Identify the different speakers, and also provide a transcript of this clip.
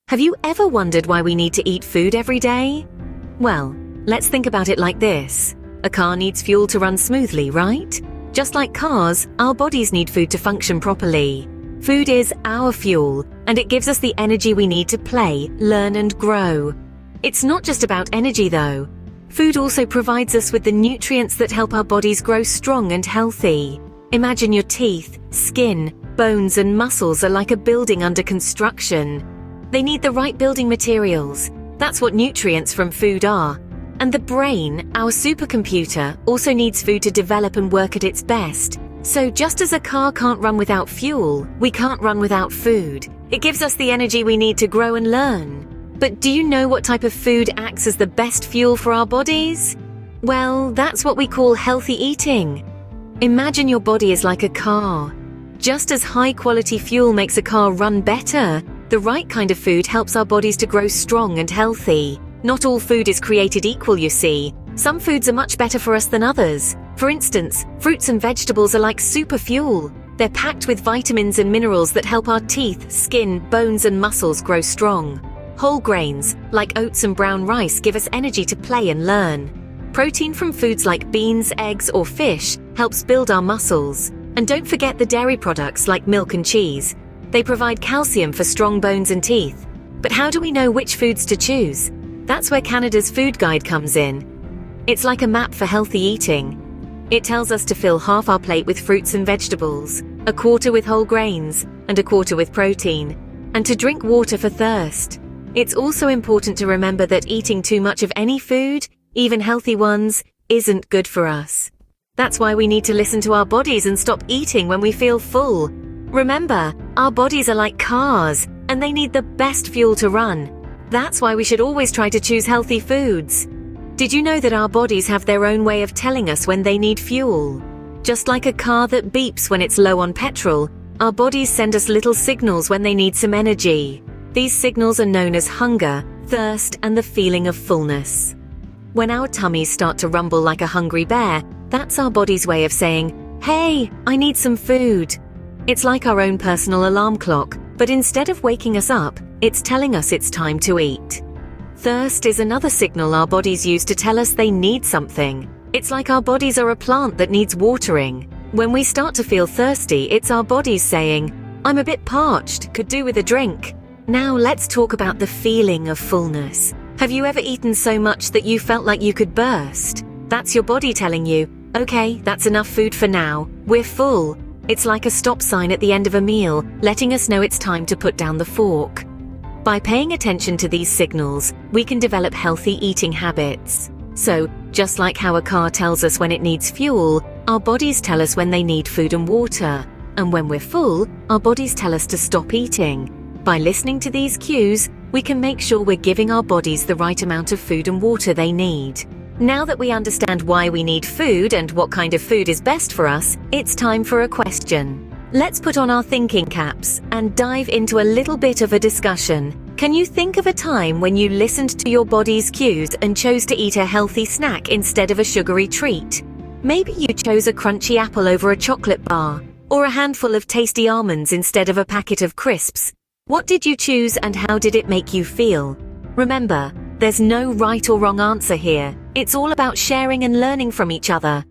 Speaker 1: Have you ever wondered why we need to eat food every day? Well, let's think about it like this. A car needs fuel to run smoothly, right? Just like cars, our bodies need food to function properly. Food is our fuel, and it gives us the energy we need to play, learn, and grow. It's not just about energy, though. Food also provides us with the nutrients that help our bodies grow strong and healthy. Imagine your teeth, skin, bones, and muscles are like a building under construction. They need the right building materials. That's what nutrients from food are. And the brain, our supercomputer, also needs food to develop and work at its best. So just as a car can't run without fuel, we can't run without food. It gives us the energy we need to grow and learn. But do you know what type of food acts as the best fuel for our bodies? Well, that's what we call healthy eating. Imagine your body is like a car. Just as high-quality fuel makes a car run better, the right kind of food helps our bodies to grow strong and healthy. Not all food is created equal, you see. Some foods are much better for us than others. For instance, fruits and vegetables are like super fuel. They're packed with vitamins and minerals that help our teeth, skin, bones, and muscles grow strong. Whole grains, like oats and brown rice, give us energy to play and learn. Protein from foods like beans, eggs, or fish helps build our muscles. And don't forget the dairy products like milk and cheese. They provide calcium for strong bones and teeth. But how do we know which foods to choose? That's where Canada's food guide comes in. It's like a map for healthy eating. It tells us to fill half our plate with fruits and vegetables, a quarter with whole grains, and a quarter with protein, and to drink water for thirst. It's also important to remember that eating too much of any food, even healthy ones, isn't good for us. That's why we need to listen to our bodies and stop eating when we feel full. Remember, our bodies are like cars, and they need the best fuel to run. That's why we should always try to choose healthy foods. Did you know that our bodies have their own way of telling us when they need fuel? Just like a car that beeps when it's low on petrol, our bodies send us little signals when they need some energy. These signals are known as hunger, thirst, and the feeling of fullness. When our tummies start to rumble like a hungry bear, that's our body's way of saying, "Hey, I need some food." It's like our own personal alarm clock, but instead of waking us up, it's telling us it's time to eat. Thirst is another signal our bodies use to tell us they need something. It's like our bodies are a plant that needs watering. When we start to feel thirsty, it's our bodies saying, "I'm a bit parched, could do with a drink." Now let's talk about the feeling of fullness. Have you ever eaten so much that you felt like you could burst? That's your body telling you, "Okay, that's enough food for now. We're full." It's like a stop sign at the end of a meal, letting us know it's time to put down the fork. By paying attention to these signals, we can develop healthy eating habits. So, just like how a car tells us when it needs fuel, our bodies tell us when they need food and water. And when we're full, our bodies tell us to stop eating. By listening to these cues, we can make sure we're giving our bodies the right amount of food and water they need. Now that we understand why we need food and what kind of food is best for us, it's time for a question. Let's put on our thinking caps and dive into a little bit of a discussion. Can you think of a time when you listened to your body's cues and chose to eat a healthy snack instead of a sugary treat? Maybe you chose a crunchy apple over a chocolate bar, or a handful of tasty almonds instead of a packet of crisps. What did you choose and how did it make you feel? Remember, there's no right or wrong answer here. It's all about sharing and learning from each other.